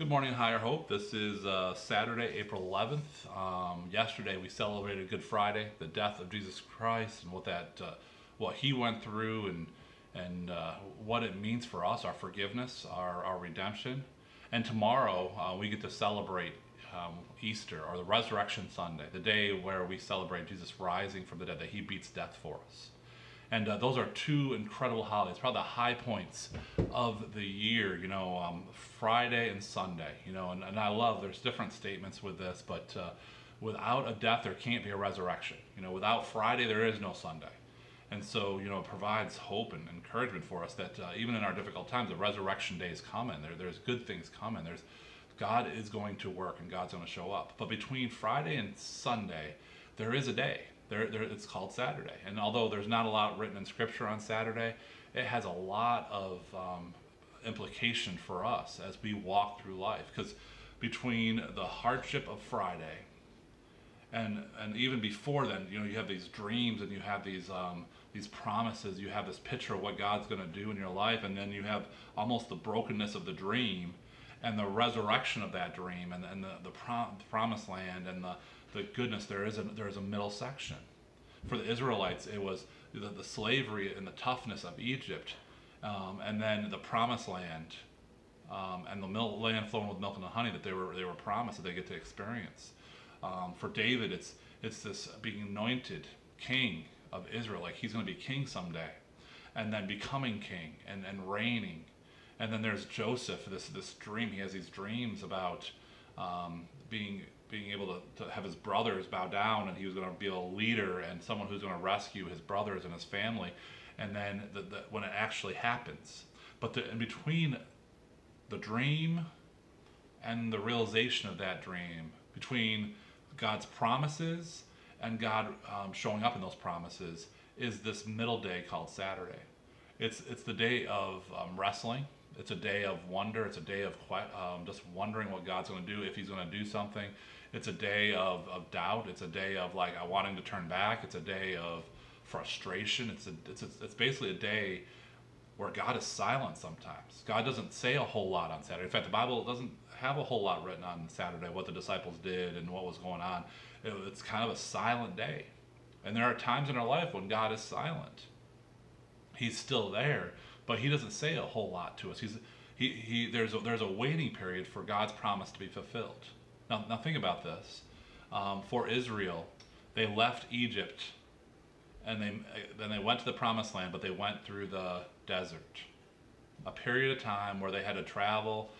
Good morning, Higher Hope. This is Saturday, April 11th. Yesterday we celebrated Good Friday, the death of Jesus Christ, and what He went through, and what it means for us, our forgiveness, our redemption. And tomorrow we get to celebrate Easter, or the Resurrection Sunday, the day where we celebrate Jesus rising from the dead, that He beats death for us. And those are two incredible holidays, probably the high points of the year, Friday and Sunday, and I love, there's different statements with this, but without a death, there can't be a resurrection. Without Friday, there is no Sunday. And so, it provides hope and encouragement for us that even in our difficult times, the resurrection day is coming. There's good things coming. God is going to work and God's going to show up. But between Friday and Sunday, there is a day. It's called Saturday. And although there's not a lot written in Scripture on Saturday, it has a lot of implication for us as we walk through life. Because between the hardship of Friday and even before then, you have these dreams and you have these promises, you have this picture of what God's going to do in your life, and then you have almost the brokenness of the dream and the resurrection of that dream, and the promised land, and the goodness. There is a middle section. For the Israelites, it was the slavery and the toughness of Egypt, and then the promised land, and the land flowing with milk and honey that they were promised that they get to experience. For David, it's this being anointed king of Israel, like he's going to be king someday, and then becoming king and reigning. And then there's Joseph, this dream. He has these dreams about being able to have his brothers bow down, and he was going to be a leader and someone who's going to rescue his brothers and his family. And then when it actually happens, but in between the dream and the realization of that dream, between God's promises and God showing up in those promises, is this middle day called Saturday. It's the day of wrestling. It's a day of wonder. It's a day of just wondering what God's going to do, if He's going to do something. It's a day of doubt. It's a day of wanting to turn back. It's a day of frustration. It's basically a day where God is silent sometimes. God doesn't say a whole lot on Saturday. In fact, the Bible doesn't have a whole lot written on Saturday, what the disciples did and what was going on. It's kind of a silent day. And there are times in our life when God is silent. He's still there, but He doesn't say a whole lot to us. There's a waiting period for God's promise to be fulfilled. Now think about this. For Israel, they left Egypt, and then they went to the promised land, but they went through the desert. A period of time where they had to travel,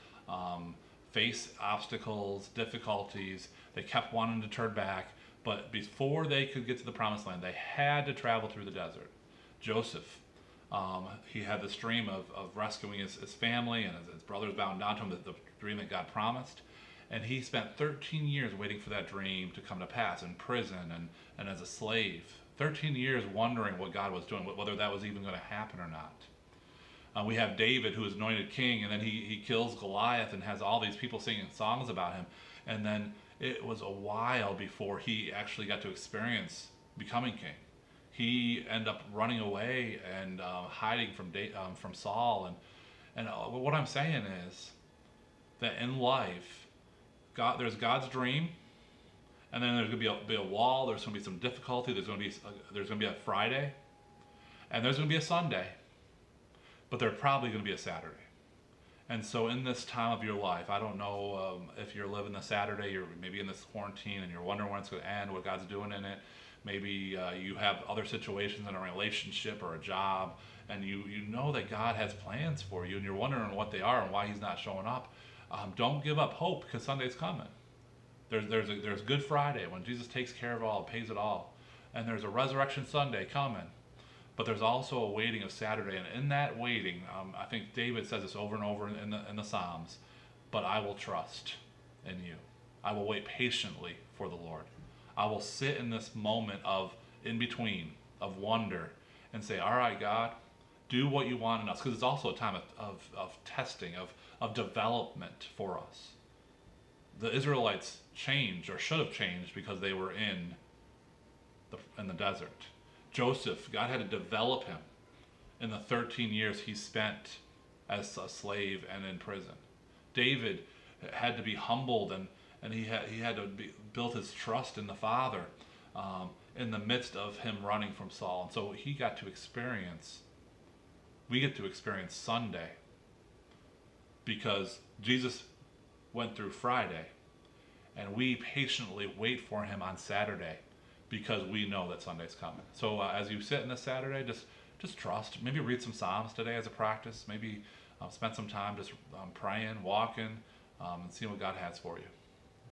face obstacles, difficulties. They kept wanting to turn back, but before they could get to the promised land, they had to travel through the desert. Joseph, he had this dream of rescuing his family and his brothers bound down to him, the dream that God promised. And he spent 13 years waiting for that dream to come to pass in prison and as a slave. 13 years wondering what God was doing, whether that was even going to happen or not. We have David, who is anointed king, and then he kills Goliath and has all these people singing songs about him. And then it was a while before he actually got to experience becoming king. He ended up running away and hiding from Saul. And what I'm saying is that in life, there's God's dream, and then there's going to be a wall. There's going to be some difficulty. There's going to be a Friday, and there's going to be a Sunday, but there's probably going to be a Saturday. And so in this time of your life, I don't know if you're living the Saturday, you're maybe in this quarantine and you're wondering when it's going to end, what God's doing in it. Maybe you have other situations in a relationship or a job, and you know that God has plans for you, and you're wondering what they are and why He's not showing up. Don't give up hope, because Sunday's coming. There's Good Friday, when Jesus takes care of it all, pays it all. And there's a Resurrection Sunday coming. But there's also a waiting of Saturday, and in that waiting, I think David says this over and over in the Psalms, but I will trust in you. I will wait patiently for the Lord. I will sit in this moment of in-between, of wonder, and say, all right, God, do what you want in us. Because it's also a time of testing, of development for us. The Israelites changed, or should have changed, because they were in the desert. Joseph, God had to develop him in the 13 years he spent as a slave and in prison. David, had to be humbled, and he had to build his trust in the Father in the midst of him running from Saul. And so we get to experience Sunday because Jesus went through Friday, and we patiently wait for him on Saturday because we know that Sunday's coming. So as you sit in this Saturday, just trust. Maybe read some Psalms today as a practice. Maybe spend some time just praying, walking, and seeing what God has for you.